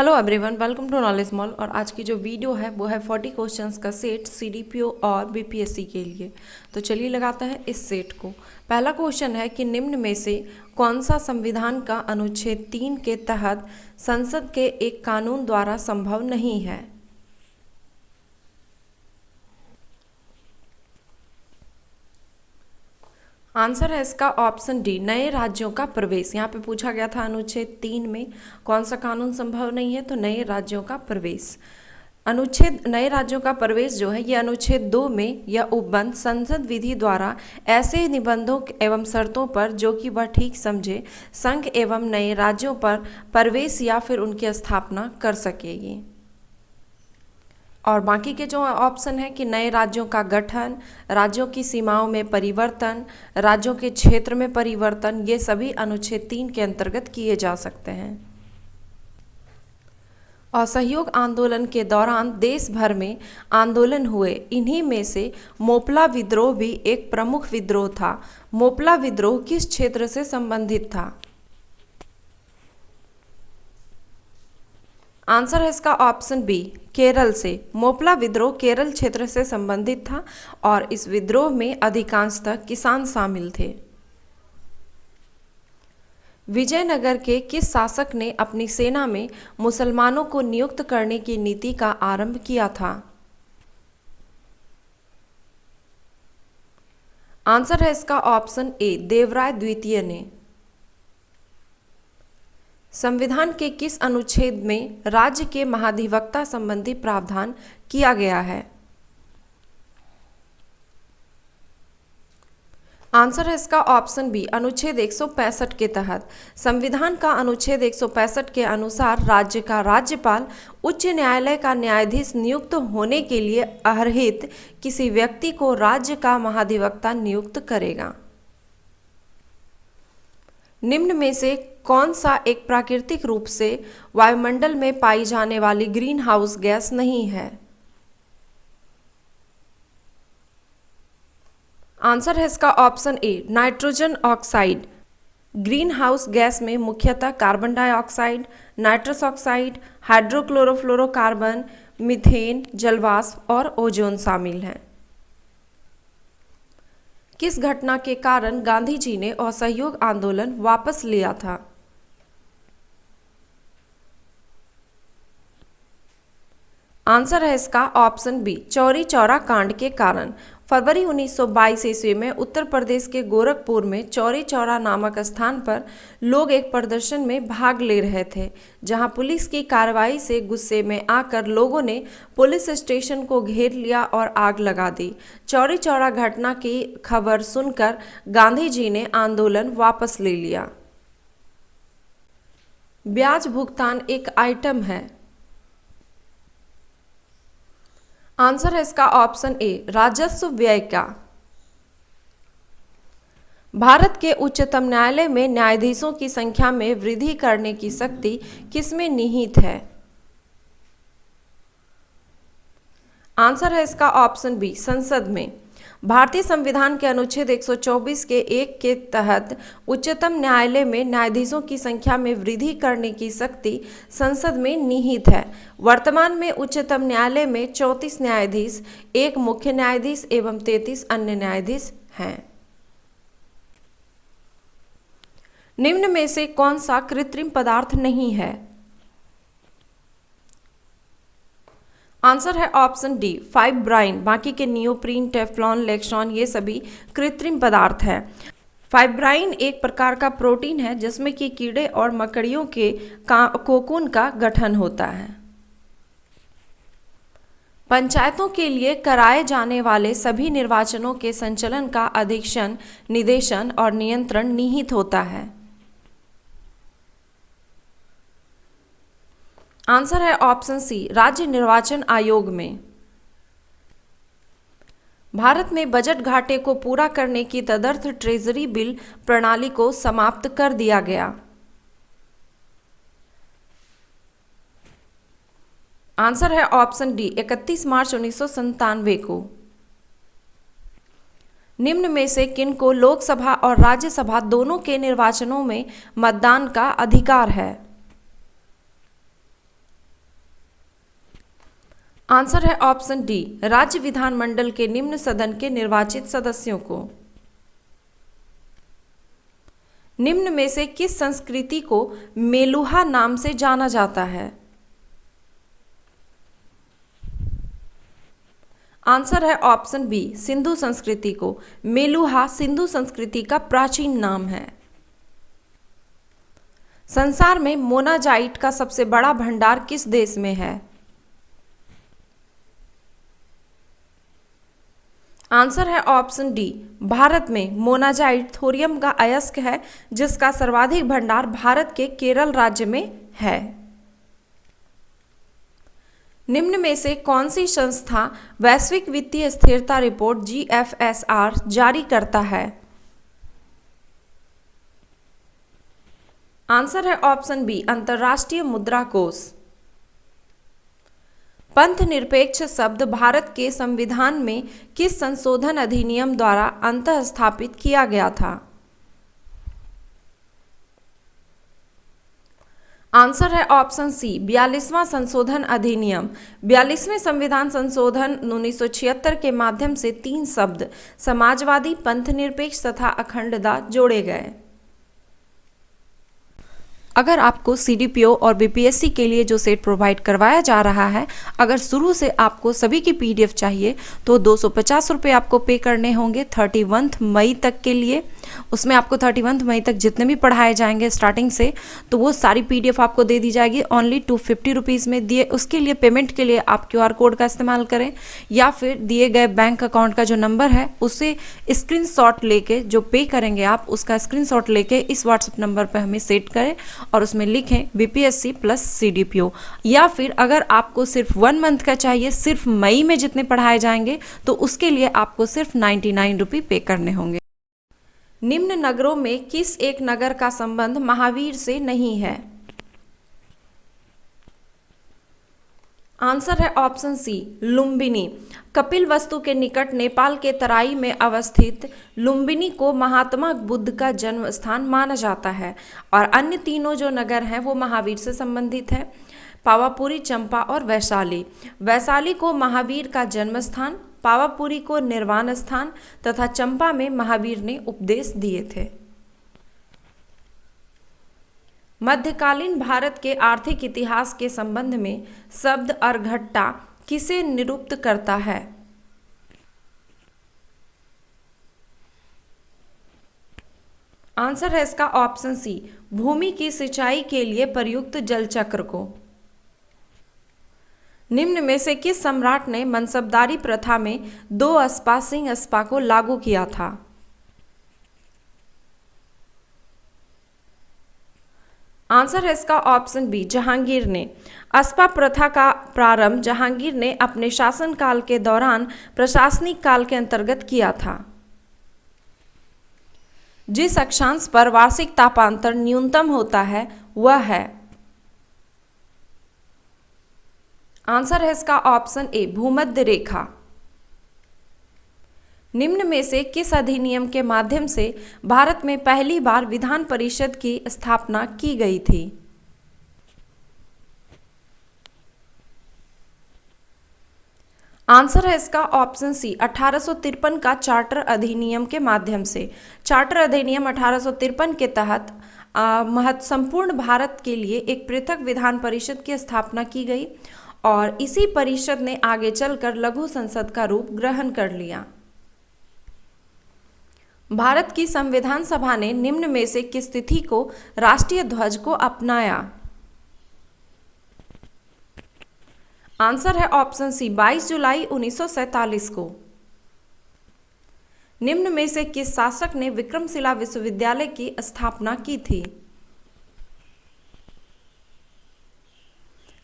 Hello everyone, welcome to knowledge mall. और आज की जो वीडियो है वो है 40 क्वेश्चंस का सेट सीडीपीओ और बीपीएससी के लिए। तो चलिए लगाते हैं इस सेट को। पहला क्वेश्चन है कि निम्न में से कौन सा संविधान का अनुच्छेद 3 के तहत संसद के एक कानून द्वारा संभव नहीं है। आंसर है इसका ऑप्शन डी, नए राज्यों का प्रवेश। यहाँ पे पूछा गया था अनुच्छेद 3 में कौन सा कानून संभव नहीं है, तो नए राज्यों का प्रवेश। अनुच्छेद नए राज्यों का प्रवेश जो है ये अनुच्छेद 2 में यह उपबंध संसद विधि द्वारा ऐसे निबंधों एवं शर्तों पर जो कि वह ठीक समझे संघ एवं नए राज्यों पर प्रवेश या फिर उनकी स्थापना कर सकेगी। और बाकी के जो ऑप्शन है कि नए राज्यों का गठन, राज्यों की सीमाओं में परिवर्तन, राज्यों के क्षेत्र में परिवर्तन, ये सभी अनुच्छेद 3 के अंतर्गत किए जा सकते हैं। असहयोग आंदोलन के दौरान देश भर में आंदोलन हुए, इन्हीं में से मोपला विद्रोह भी एक प्रमुख विद्रोह था। मोपला विद्रोह किस क्षेत्र से संबंधित था? आंसर है इसका ऑप्शन बी, केरल से। मोपला विद्रोह केरल क्षेत्र से संबंधित था और इस विद्रोह में अधिकांशतः किसान शामिल थे। विजयनगर के किस शासक ने अपनी सेना में मुसलमानों को नियुक्त करने की नीति का आरंभ किया था? आंसर है इसका ऑप्शन ए, देवराय द्वितीय ने। संविधान के किस अनुच्छेद में राज्य के महाधिवक्ता संबंधी प्रावधान किया गया है? आंसर है इसका ऑप्शन बी, अनुच्छेद 165 के तहत। संविधान का अनुच्छेद 165 के अनुसार राज्य का राज्यपाल उच्च न्यायालय का न्यायाधीश नियुक्त होने के लिए अर्हित किसी व्यक्ति को राज्य का महाधिवक्ता नियुक्त करेगा। निम्न में से कौन सा एक प्राकृतिक रूप से वायुमंडल में पाई जाने वाली ग्रीन हाउस गैस नहीं है? आंसर है इसका option A, nitrogen oxide. Green house gas में मुख्यतः carbon dioxide, nitrous oxide, hydrochlorofluorocarbon, methane, जलवाष्प और ओजोन शामिल हैं। किस घटना के कारण गांधी जी ने असहयोग आंदोलन वापस लिया था? आंसर है इसका ऑप्शन बी, चौरी चौरा कांड के कारण। फरवरी 1922 ईस्वी में उत्तर प्रदेश के गोरखपुर में चौरी चौरा नामक स्थान पर लोग एक प्रदर्शन में भाग ले रहे थे, जहां पुलिस की कार्रवाई से गुस्से में आकर लोगों ने पुलिस स्टेशन को घेर लिया और आग लगा दी। चौरी चौरा घटना की खबर सुनकर गांधी जी ने आंदोलन वापस ले लिया। ब्याज भुगतान एक आइटम है। आंसर है इसका ऑप्शन ए, राजस्व व्यय का। भारत के उच्चतम न्यायालय में न्यायाधीशों की संख्या में वृद्धि करने की शक्ति किसमें निहित है? आंसर है इसका ऑप्शन बी, संसद में। भारतीय संविधान के अनुच्छेद 124 के 1 के तहत उच्चतम न्यायालय में न्यायाधीशों की संख्या में वृद्धि करने की शक्ति संसद में निहित है। वर्तमान में उच्चतम न्यायालय में 34 न्यायाधीश, 1 मुख्य न्यायाधीश एवं 33 अन्य न्यायाधीश हैं। निम्न में से कौन सा कृत्रिम पदार्थ नहीं है? आंसर है ऑप्शन डी, फाइब्राइन। बाकी के नियोप्रीन, टेफ्लॉन, लेक्सॉन ये सभी कृत्रिम पदार्थ हैं। फाइब्राइन एक प्रकार का प्रोटीन है जिसमें कि कीड़े और मकड़ियों के कोकून का गठन होता है। पंचायतों के लिए कराए जाने वाले सभी निर्वाचनों के संचालन का अधीक्षण, निदेशन और नियंत्रण निहित होता है। आंसर है ऑप्शन सी, राज्य निर्वाचन आयोग में। भारत में बजट घाटे को पूरा करने की तदर्थ ट्रेजरी बिल प्रणाली को समाप्त कर दिया गया। आंसर है ऑप्शन डी, 31 मार्च 1997 को। निम्न में से किनको लोकसभा और राज्यसभा दोनों के निर्वाचनों में मतदान का अधिकार है? आंसर है ऑप्शन डी, राज्य विधानमंडल के निम्न सदन के निर्वाचित सदस्यों को। निम्न में से किस संस्कृति को मेलुहा नाम से जाना जाता है? आंसर है ऑप्शन बी, सिंधु संस्कृति को। मेलुहा सिंधु संस्कृति का प्राचीन नाम है। संसार में मोनाजाइट का सबसे बड़ा भंडार किस देश में है? आंसर है ऑप्शन डी, भारत में। मोनाजाइट थोरियम का अयस्क है जिसका सर्वाधिक भंडार भारत के केरल राज्य में है। निम्न में से कौन सी संस्था वैश्विक वित्तीय स्थिरता रिपोर्ट GFSR जारी करता है? आंसर है ऑप्शन बी, अंतर्राष्ट्रीय मुद्रा कोष। पंथ निरपेक्ष शब्द भारत के संविधान में किस संशोधन अधिनियम द्वारा अंतः स्थापित किया गया था? आंसर है ऑप्शन सी, 42वां संशोधन अधिनियम। 42वें संविधान संशोधन 1976 के माध्यम से 3 शब्द समाजवादी, पंथ निरपेक्ष तथा अखंडता जोड़े गए। अगर आपको CDPO और BPSC के लिए जो सेट प्रोवाइड करवाया जा रहा है, अगर शुरू से आपको सभी की PDF चाहिए तो 250 रुपये आपको पे करने होंगे 31 मई तक के लिए। उसमें आपको 31 मई तक जितने भी पढ़ाए जाएंगे स्टार्टिंग से, तो वो सारी PDF आपको दे दी जाएगी ओनली 250 रुपीज़ में। दिए उसके लिए पेमेंट के लिए आप QR कोड का इस्तेमाल करें या फिर दिए गए बैंक अकाउंट का जो नंबर है उसे स्क्रीनशॉट लेके, जो पे करेंगे आप उसका स्क्रीनशॉट लेके इस WhatsApp नंबर पर हमें सेट करें और उसमें लिखें BPSC प्लस CDPO। या फिर अगर आपको सिर्फ 1 मंथ का चाहिए, सिर्फ मई में जितने पढ़ाए जाएंगे, तो उसके लिए आपको सिर्फ 99 रुपये पे करने होंगे। निम्न नगरों में किस एक नगर का संबंध महावीर से नहीं है? आंसर है ऑप्शन सी, लुम्बिनी। कपिलवस्तु के निकट नेपाल के तराई में अवस्थित लुम्बिनी को महात्मा बुद्ध का जन्म स्थान माना जाता है और अन्य तीनों जो नगर हैं वो महावीर से संबंधित हैं, पावापुरी, चंपा और वैशाली। वैशाली को महावीर का जन्म स्थान, पावापुरी को निर्वाण स्थान तथा चंपा में महावीर ने उपदेश दिए थे। मध्यकालीन भारत के आर्थिक इतिहास के संबंध में शब्द अर्घट्टा किसे निरूपित करता है? आंसर है इसका ऑप्शन सी, भूमि की सिंचाई के लिए प्रयुक्त जल चक्र को। निम्न में से किस सम्राट ने मनसबदारी प्रथा में 2 अस्पा सिंह अस्पा को लागू किया था? आंसर है इसका ऑप्शन बी, जहांगीर ने। अस्पा प्रथा का प्रारंभ जहांगीर ने अपने शासनकाल के दौरान प्रशासनिक काल के अंतर्गत किया था। जिस अक्षांश पर वार्षिक तापांतर न्यूनतम होता है वह है? आंसर है इसका ऑप्शन ए, भूमध्य रेखा। निम्न में से किस अधिनियम के माध्यम से भारत में पहली बार विधान परिषद की स्थापना की गई थी? आंसर है इसका ऑप्शन सी, 1853 का चार्टर अधिनियम के माध्यम से। चार्टर अधिनियम 1853 के तहत संपूर्ण भारत के लिए एक पृथक विधान परिषद की स्थापना की गई और इसी परिषद ने आगे चलकर लघु संसद का रूप ग्रहण कर लिया। भारत की संविधान सभा ने निम्न में से किस तिथि को राष्ट्रीय ध्वज को अपनाया? आंसर है ऑप्शन सी, 22 जुलाई 1947 को। निम्न में से किस शासक ने विक्रमशिला विश्वविद्यालय की स्थापना की थी?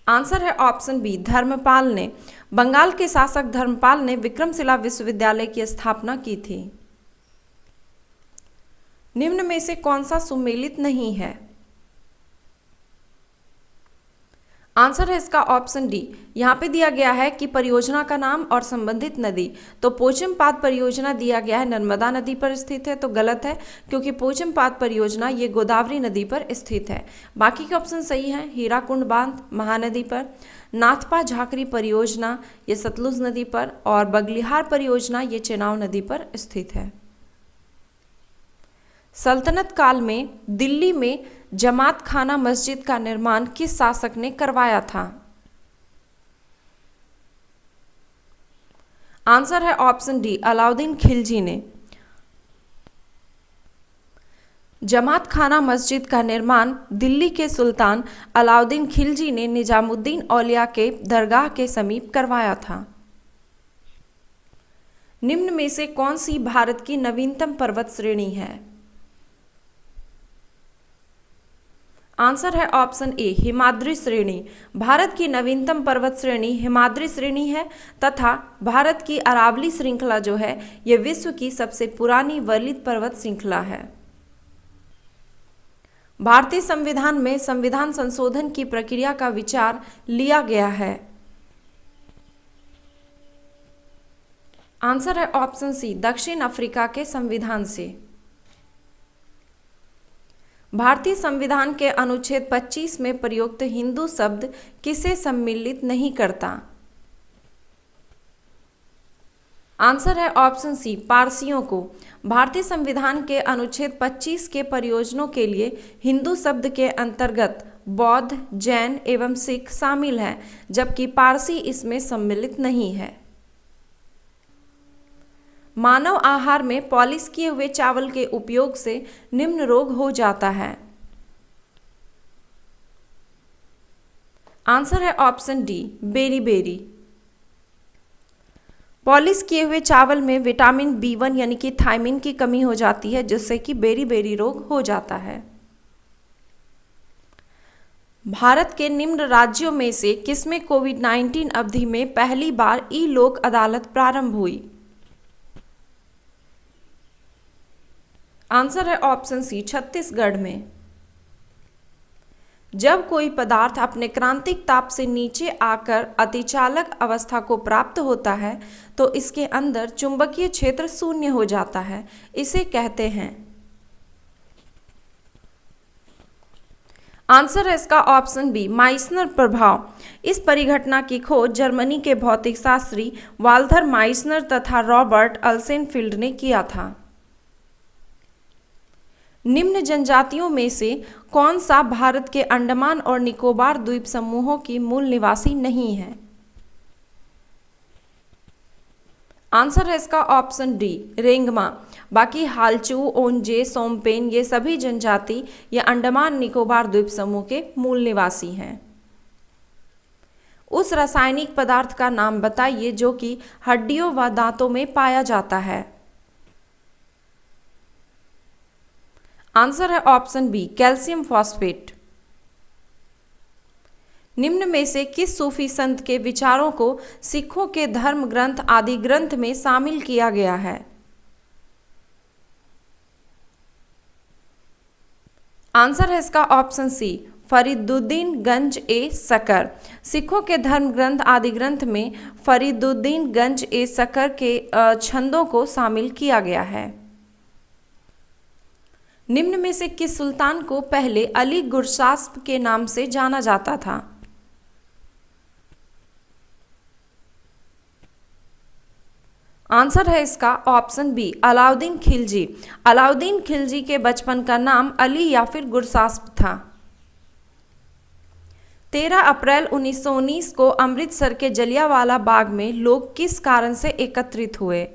आंसर है ऑप्शन बी, धर्मपाल ने। बंगाल के शासक धर्मपाल ने विक्रमशिला विश्वविद्यालय की स्थापना की थी। निम्न में से कौन सा सुमेलित नहीं है? आंसर है इसका ऑप्शन डी। यहाँ पे दिया गया है कि परियोजना का नाम और संबंधित नदी, तो पोचमपाद परियोजना दिया गया है नर्मदा नदी पर स्थित है, तो गलत है क्योंकि पोचमपाद परियोजना ये गोदावरी नदी पर स्थित है। बाकी के ऑप्शन सही हैं। हीराकुंड बांध महानदी पर, नाथपा झाकरी परियोजना ये सतलुज नदी पर, और बगलिहार परियोजना ये चेनाब नदी पर स्थित है। सल्तनत काल में दिल्ली में जमात खाना मस्जिद का निर्माण किस शासक ने करवाया था? आंसर है ऑप्शन डी, अलाउद्दीन खिलजी ने। जमात खाना मस्जिद का निर्माण दिल्ली के सुल्तान अलाउद्दीन खिलजी ने निजामुद्दीन औलिया के दरगाह के समीप करवाया था। निम्न में से कौन सी भारत की नवीनतम पर्वत श्रेणी है? आंसर है ऑप्शन ए, हिमाद्री श्रेणी। भारत की नवीनतम पर्वत श्रेणी हिमाद्री श्रेणी है तथा भारत की अरावली श्रृंखला जो है यह विश्व की सबसे पुरानी वर्लित पर्वत श्रृंखला है। भारतीय संविधान में संविधान संशोधन की प्रक्रिया का विचार लिया गया है। आंसर है ऑप्शन सी, दक्षिण अफ्रीका के संविधान से। भारतीय संविधान के अनुच्छेद 25 में प्रयुक्त हिंदू शब्द किसे सम्मिलित नहीं करता? आंसर है ऑप्शन सी, पारसियों को। भारतीय संविधान के अनुच्छेद 25 के प्रयोजनों के लिए हिंदू शब्द के अंतर्गत बौद्ध, जैन एवं सिख शामिल हैं, जबकि पारसी इसमें सम्मिलित नहीं है। मानव आहार में पॉलिश किए हुए चावल के उपयोग से निम्न रोग हो जाता है। आंसर है ऑप्शन डी, बेरी। पॉलिश किए हुए चावल में विटामिन B1 यानी कि थायमिन की कमी हो जाती है, जिससे कि बेरी रोग हो जाता है। भारत के निम्न राज्यों में से किसमें कोविड-19 अवधि में पहली बार ई लोक अदालत प्रारंभ हुई? आंसर है ऑप्शन सी, छत्तीसगढ़ में। जब कोई पदार्थ अपने क्रांतिक ताप से नीचे आकर अतिचालक अवस्था को प्राप्त होता है तो इसके अंदर चुंबकीय क्षेत्र शून्य हो जाता है, इसे कहते हैं। आंसर है इसका ऑप्शन बी, माइसनर प्रभाव। इस परिघटना की खोज जर्मनी के भौतिक शास्त्री वाल्थर माइसनर तथा रॉबर्ट अल्सेनफील्ड ने किया था। निम्न जनजातियों में से कौन सा भारत के अंडमान और निकोबार द्वीप समूहों की मूल निवासी नहीं है? आंसर है इसका ऑप्शन डी, रेंगमा। बाकी हालचू, ओंजे, सोमपेन ये सभी जनजाति ये अंडमान निकोबार द्वीप समूह के मूल निवासी हैं। उस रासायनिक पदार्थ का नाम बताइए जो कि हड्डियों व दांतों में पाया जाता है। आंसर है ऑप्शन बी, कैल्शियम फॉस्फेट। निम्न में से किस सूफी संत के विचारों को सिखों के धर्म ग्रंथ आदि ग्रंथ में शामिल किया गया है? आंसर है इसका ऑप्शन सी, फरीदुद्दीन गंज ए सकर। सिखों के धर्म ग्रंथ आदि ग्रंथ में फरीदुद्दीन गंज ए सकर के छंदों को शामिल किया गया है। निम्न में से किस सुल्तान को पहले अली गुरशास्प के नाम से जाना जाता था? आंसर है इसका ऑप्शन बी, अलाउद्दीन खिलजी। अलाउद्दीन खिलजी के बचपन का नाम अली या फिर गुरशास्प था। 13 अप्रैल 1919 को अमृतसर के जलियांवाला बाग में लोग किस कारण से एकत्रित हुए?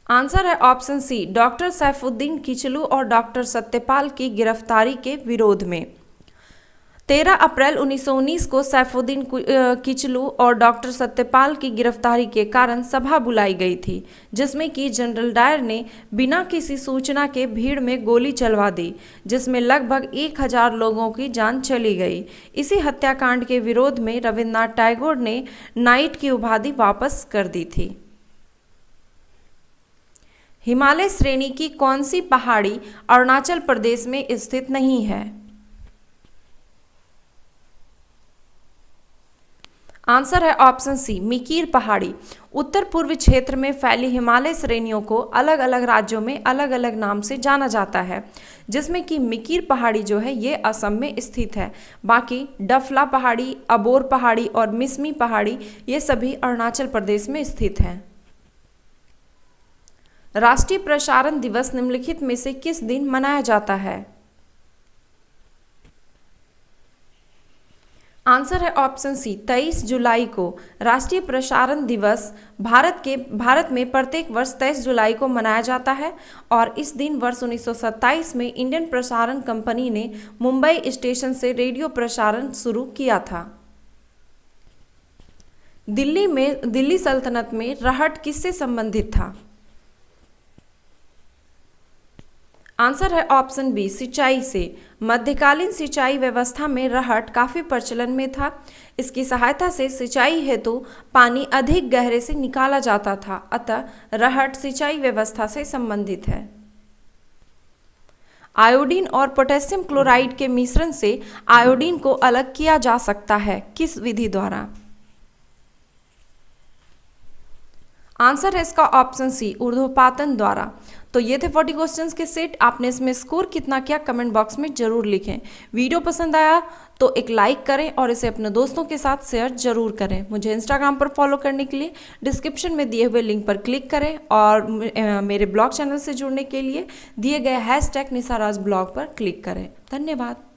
आंसर है option C, doctor Saifuddin Kitchlew और डॉक्टर सत्यपाल की गिरफ्तारी के विरोध में। 13 अप्रैल 1919 को सैफुद्दीन किचलू और डॉक्टर सत्यपाल की गिरफ्तारी के कारण सभा बुलाई गई थी, जिसमें कि जनरल डायर ने बिना किसी सूचना के भीड़ में गोली चलवा दी, जिसमें लगभग 1000 लोगों की जान चली गई। इसी हत्याकांड के विरोध में रविन्द्रनाथ टैगोर ने नाइट की उपाधि वापस कर दी थी। हिमालय श्रेणी की कौन सी पहाड़ी अरुणाचल प्रदेश में स्थित नहीं है? आंसर है ऑप्शन सी, मिकीर पहाड़ी। उत्तर पूर्वी क्षेत्र में फैली हिमालय श्रेणियों को अलग अलग राज्यों में अलग अलग नाम से जाना जाता है, जिसमें कि मिकीर पहाड़ी जो है ये असम में स्थित है। बाकी डफला पहाड़ी, अबोर पहाड़ी और मिसमी पहाड़ी ये सभी अरुणाचल प्रदेश में स्थित हैं। राष्ट्रीय प्रसारण दिवस निम्नलिखित में से किस दिन मनाया जाता है? आंसर है ऑप्शन सी, 23 जुलाई को। राष्ट्रीय प्रसारण दिवस भारत में प्रत्येक वर्ष 23 जुलाई को मनाया जाता है और इस दिन वर्ष 1927 में इंडियन प्रसारण कंपनी ने मुंबई स्टेशन से रेडियो प्रसारण शुरू किया था। दिल्ली सल्तनत में रहट किससे संबंधित था? आंसर है ऑप्शन बी, सिंचाई से। मध्यकालीन सिंचाई व्यवस्था में रहट काफ़ी प्रचलन में था। इसकी सहायता से सिंचाई हेतु पानी अधिक गहरे से निकाला जाता था, अतः रहट सिंचाई व्यवस्था से संबंधित है। आयोडीन और पोटेशियम क्लोराइड के मिश्रण से आयोडीन को अलग किया जा सकता है, किस विधि द्वारा? आंसर है इसका ऑप्शन सी, ऊर्ध्वपातन द्वारा। तो ये थे 40 क्वेश्चंस के सेट। आपने इसमें स्कोर कितना किया कमेंट बॉक्स में जरूर लिखें। वीडियो पसंद आया तो एक लाइक करें और इसे अपने दोस्तों के साथ शेयर जरूर करें। मुझे इंस्टाग्राम पर फॉलो करने के लिए डिस्क्रिप्शन में दिए हुए लिंक पर क्लिक करें और मेरे ब्लॉग चैनल से जुड़ने के लिए दिए गए #निसाराज ब्लॉग पर क्लिक करें। धन्यवाद।